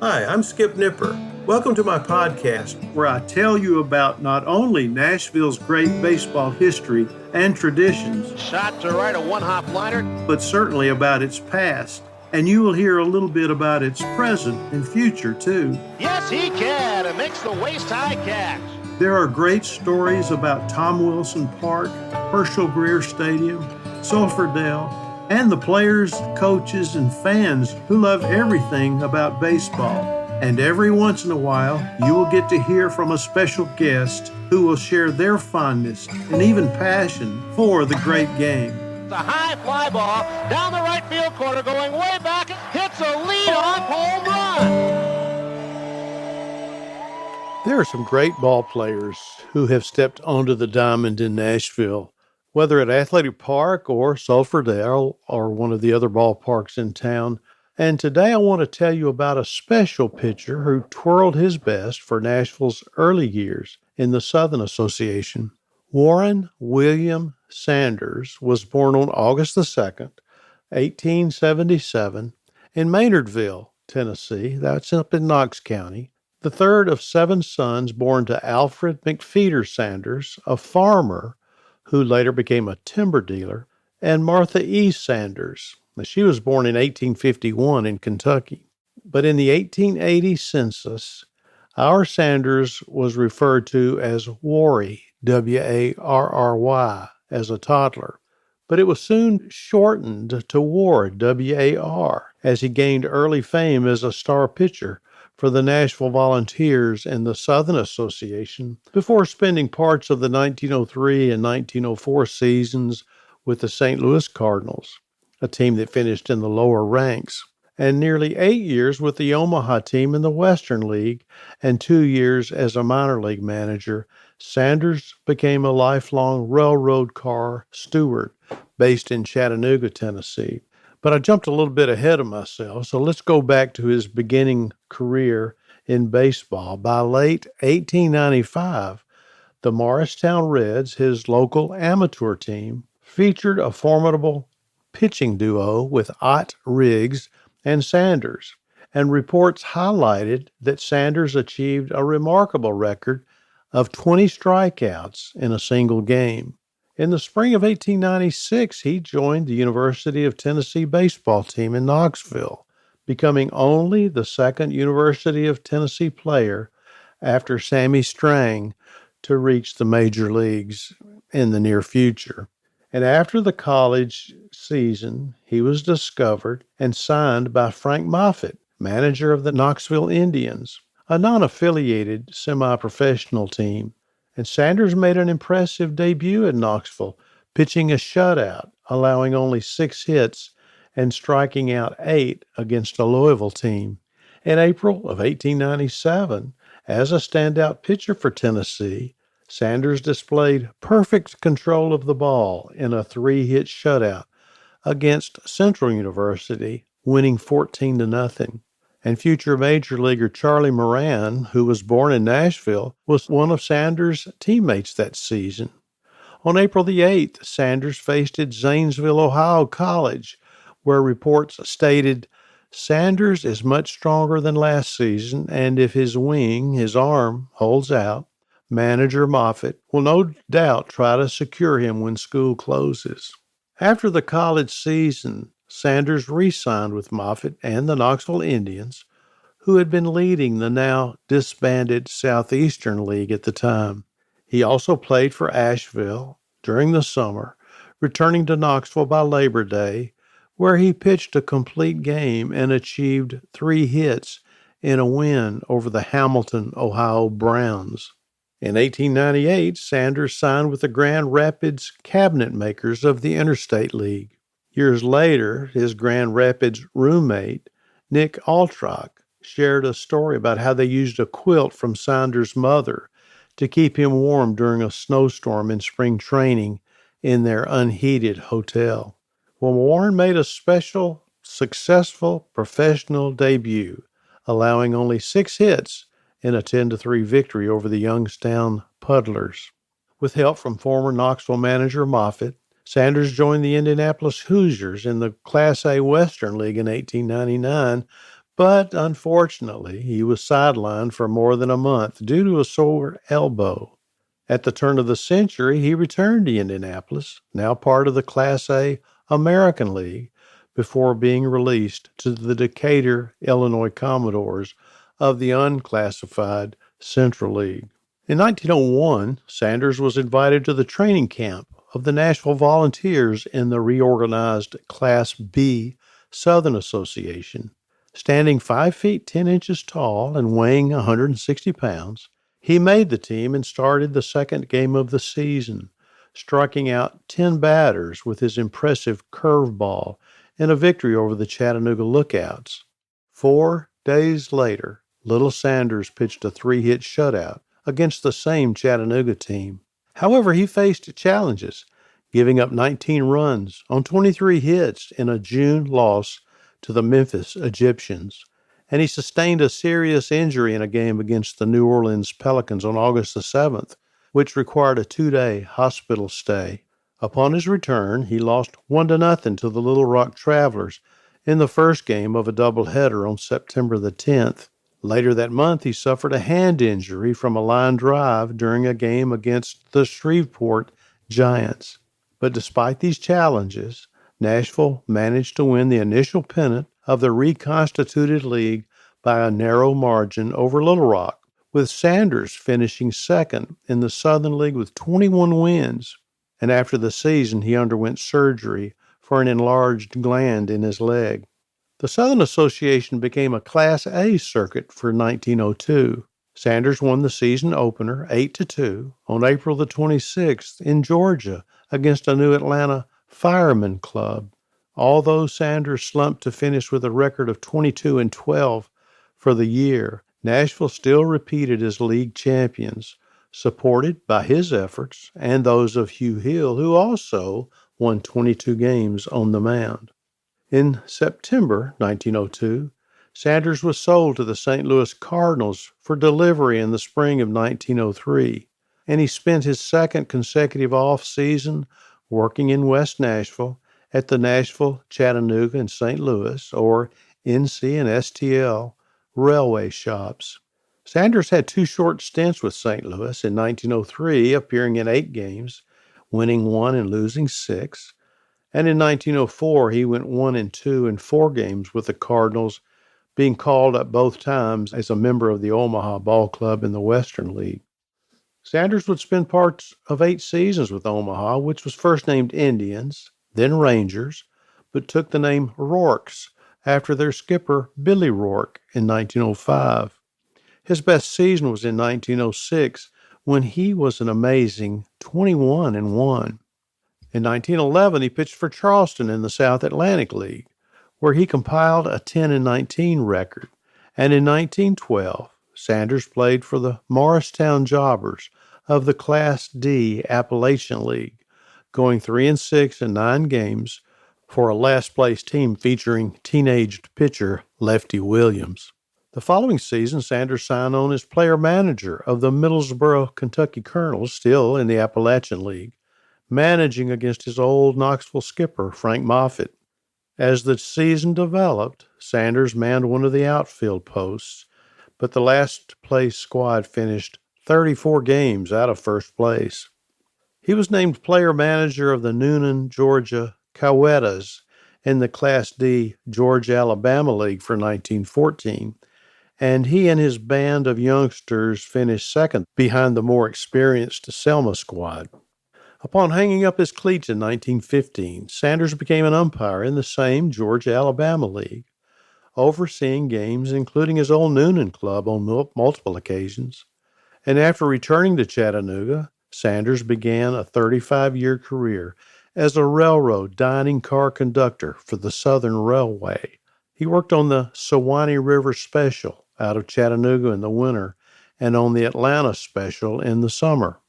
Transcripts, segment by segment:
Hi, I'm Skip Nipper. Welcome to my podcast, where I tell you about not only Nashville's great baseball history and traditions, shot to right, a one-hop liner, but certainly about its past. And you will hear a little bit about its present and future, too. Yes, he can. It makes the waist-high catch. There are great stories about Tom Wilson Park, Herschel Greer Stadium, Sulphur Dell, and the players, coaches, and fans who love everything about baseball. And every once in a while, you will get to hear from a special guest who will share their fondness and even passion for the great game. The high fly ball down the right field corner, going way back, hits a lead-off home run. There are some great ball players who have stepped onto the diamond in Nashville, whether at Athletic Park or Sulphur Dell or one of the other ballparks in town. And today I want to tell you about a special pitcher who twirled his best for Nashville's early years in the Southern Association. Warren William Sanders was born on August the 2nd, 1877, in Maynardville, Tennessee. That's up in Knox County. The third of 7 sons born to Alfred McFeeder Sanders, a farmer who later became a timber dealer, and Martha E. Sanders. Now, she was born in 1851 in Kentucky. But in the 1880 census, our Sanders was referred to as Warry, W-A-R-R-Y, as a toddler. But it was soon shortened to Ward, W-A-R, as he gained early fame as a star pitcher for the Nashville Volunteers and the Southern Association before spending parts of the 1903 and 1904 seasons with the St. Louis Cardinals, a team that finished in the lower ranks, and nearly 8 years with the Omaha team in the Western League and 2 years as a minor league manager. Sanders became a lifelong railroad car steward based in Chattanooga, Tennessee. But I jumped a little bit ahead of myself, so let's go back to his beginning career in baseball. By late 1895, the Morristown Reds, his local amateur team, featured a formidable pitching duo with Ott Riggs and Sanders, and reports highlighted that Sanders achieved a remarkable record of 20 strikeouts in a single game. In the spring of 1896, he joined the University of Tennessee baseball team in Knoxville, becoming only the second University of Tennessee player after Sammy Strang to reach the major leagues in the near future. And after the college season, he was discovered and signed by Frank Moffitt, manager of the Knoxville Indians, a non-affiliated semi-professional team. And Sanders made an impressive debut in Knoxville, pitching a shutout, allowing only 6 hits and striking out 8 against a Louisville team. In April of 1897, as a standout pitcher for Tennessee, Sanders displayed perfect control of the ball in a 3-hit shutout against Central University, winning 14-0. And future major leaguer Charlie Moran, who was born in Nashville, was one of Sanders' teammates that season. On April the 8th, Sanders faced at Zanesville, Ohio College, where reports stated, Sanders is much stronger than last season, and if his arm, holds out, manager Moffitt will no doubt try to secure him when school closes. After the college season, Sanders re-signed with Moffitt and the Knoxville Indians, who had been leading the now disbanded Southeastern League at the time. He also played for Asheville during the summer, returning to Knoxville by Labor Day, where he pitched a complete game and achieved 3 hits in a win over the Hamilton, Ohio Browns. In 1898, Sanders signed with the Grand Rapids cabinet makers of the Interstate League. Years later, his Grand Rapids roommate, Nick Altrock, shared a story about how they used a quilt from Sanders' mother to keep him warm during a snowstorm in spring training in their unheated hotel. Well, Warren made a successful professional debut, allowing only 6 hits in a 10-3 victory over the Youngstown Puddlers. With help from former Knoxville manager Moffitt, Sanders joined the Indianapolis Hoosiers in the Class A Western League in 1899 But unfortunately, he was sidelined for more than a month due to a sore elbow. At the turn of the century, he returned to Indianapolis, now part of the Class A American League, before being released to the Decatur, Illinois Commodores of the unclassified Central League. In 1901, Sanders was invited to the training camp of the Nashville Volunteers in the reorganized Class B Southern Association. Standing 5 feet 10 inches tall and weighing 160 pounds, he made the team and started the second game of the season, striking out 10 batters with his impressive curveball in a victory over the Chattanooga Lookouts. 4 days later, Little Sanders pitched a 3-hit shutout against the same Chattanooga team. However, he faced challenges, giving up 19 runs on 23 hits in a June loss to the Memphis Egyptians, and he sustained a serious injury in a game against the New Orleans Pelicans on August the 7th, which required a 2-day hospital stay. Upon his return, he lost 1-0 to the Little Rock Travelers in the first game of a doubleheader on September the 10th. Later that month, he suffered a hand injury from a line drive during a game against the Shreveport Giants. But despite these challenges, Nashville managed to win the initial pennant of the reconstituted league by a narrow margin over Little Rock, with Sanders finishing second in the Southern League with 21 wins. And after the season, he underwent surgery for an enlarged gland in his leg. The Southern Association became a Class A circuit for 1902. Sanders won the season opener 8-2 on April the 26th in Georgia against a New Atlanta Fireman club. Although Sanders slumped to finish with a record of 22-12 for the year, Nashville still repeated as league champions, supported by his efforts and those of Hugh Hill, who also won 22 games on the mound. In September 1902, Sanders was sold to the St. Louis Cardinals for delivery in the spring of 1903, and he spent his second consecutive off-season working in West Nashville at the Nashville, Chattanooga, and St. Louis, or NC and STL, railway shops. Sanders had 2 short stints with St. Louis in 1903, appearing in 8 games, winning 1 and losing 6. And in 1904, he went 1-2 in 4 games with the Cardinals, being called up both times as a member of the Omaha Ball Club in the Western League. Sanders would spend parts of 8 seasons with Omaha, which was first named Indians, then Rangers, but took the name Rourke's after their skipper Billy Rourke in 1905. His best season was in 1906, when he was an amazing 21-1. In 1911, he pitched for Charleston in the South Atlantic League, where he compiled a 10-19 record. And in 1912, Sanders played for the Morristown Jobbers of the Class D Appalachian League, going 3-6 in 9 games for a last-place team featuring teenaged pitcher Lefty Williams. The following season, Sanders signed on as player manager of the Middlesboro, Kentucky Colonels, still in the Appalachian League, managing against his old Knoxville skipper, Frank Moffitt. As the season developed, Sanders manned one of the outfield posts, but the last-place squad finished 34 games out of first place. He was named player manager of the Noonan, Georgia Cowetas in the Class D Georgia-Alabama League for 1914, and he and his band of youngsters finished second behind the more experienced Selma squad. Upon hanging up his cleats in 1915, Sanders became an umpire in the same Georgia-Alabama League, overseeing games including his old Noonan club on multiple occasions. And after returning to Chattanooga, Sanders began a 35-year career as a railroad dining car conductor for the Southern Railway. He worked on the Sewanee River Special out of Chattanooga in the winter and on the Atlanta Special in the summer.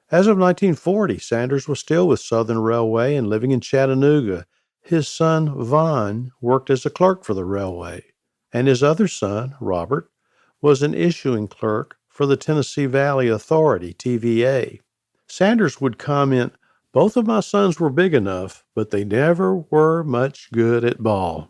As of 1940, Sanders was still with Southern Railway and living in Chattanooga. His son, Vaughn, worked as a clerk for the railway, and his other son, Robert, was an issuing clerk for the Tennessee Valley Authority, TVA. Sanders would comment, "Both of my sons were big enough, but they never were much good at ball."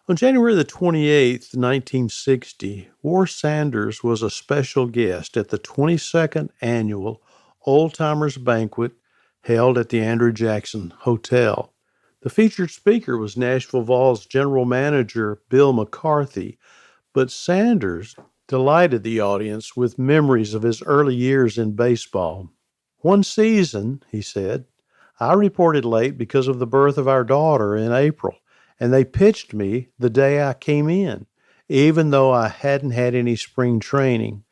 On January the 28th, 1960, War Sanders was a special guest at the 22nd Annual Old Timers Banquet held at the Andrew Jackson Hotel. The featured speaker was Nashville Vols general manager Bill McCarthy, but Sanders delighted the audience with memories of his early years in baseball. One season, he said, I reported late because of the birth of our daughter in April, and they pitched me the day I came in, even though I hadn't had any spring training.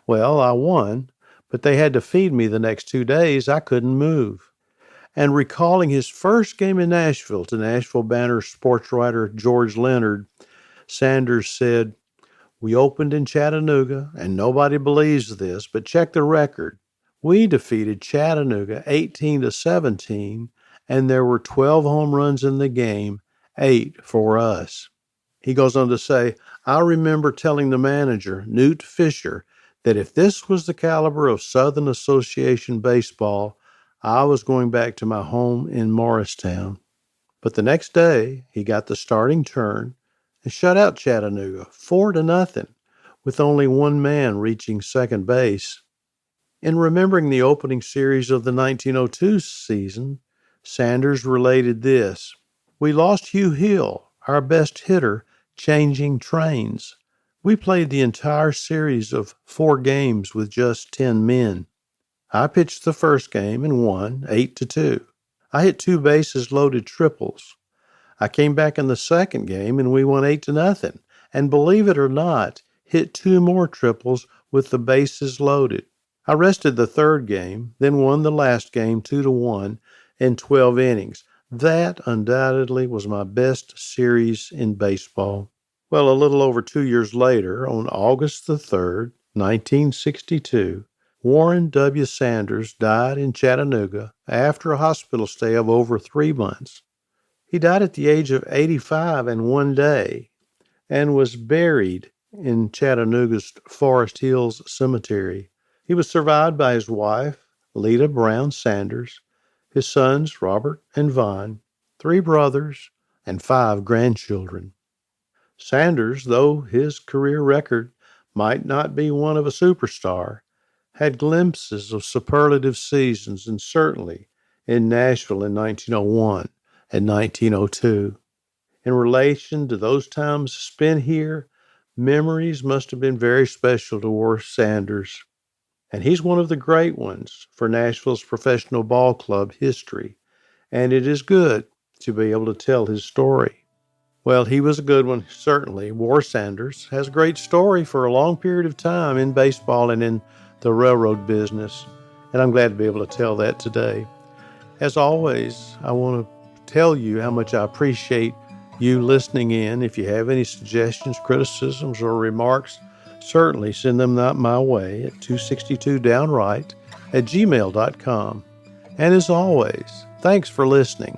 Well, I won, but they had to feed me the next 2 days. I couldn't move. And recalling his first game in Nashville to Nashville Banner sports writer George Leonard, Sanders said, "We opened in Chattanooga, and nobody believes this, but check the record. We defeated Chattanooga 18-17, and there were 12 home runs in the game, 8 for us." He goes on to say, "I remember telling the manager, Newt Fisher, that if this was the caliber of Southern Association baseball, I was going back to my home in Morristown." But the next day, he got the starting turn and shut out Chattanooga 4-0, with only one man reaching second base. In remembering the opening series of the 1902 season, Sanders related this: "We lost Hugh Hill, our best hitter, changing trains. We played the entire series of 4 games with just 10 men. I pitched the first game and won 8-2. I hit 2 bases loaded triples. I came back in the second game and we won 8-0. And believe it or not, hit 2 more triples with the bases loaded. I rested the third game, then won the last game 2-1 in 12 innings. That undoubtedly was my best series in baseball." Well, a little over 2 years later, on August the 3rd, 1962, Warren W. Sanders died in Chattanooga after a hospital stay of over 3 months. He died at the age of 85 and 1 day and was buried in Chattanooga's Forest Hills Cemetery. He was survived by his wife, Lita Brown Sanders, his sons, Robert and Vaughn, 3 brothers, and 5 grandchildren. Sanders, though his career record might not be one of a superstar, had glimpses of superlative seasons, and certainly in Nashville in 1901 and 1902. In relation to those times spent here, memories must have been very special to War Sanders. And he's one of the great ones for Nashville's professional ball club history. And it is good to be able to tell his story. Well, he was a good one, certainly. War Sanders has a great story for a long period of time in baseball and in the railroad business. And I'm glad to be able to tell that today. As always, I want to tell you how much I appreciate you listening in. If you have any suggestions, criticisms, or remarks, certainly send them my way at 262downright@gmail.com. And as always, thanks for listening.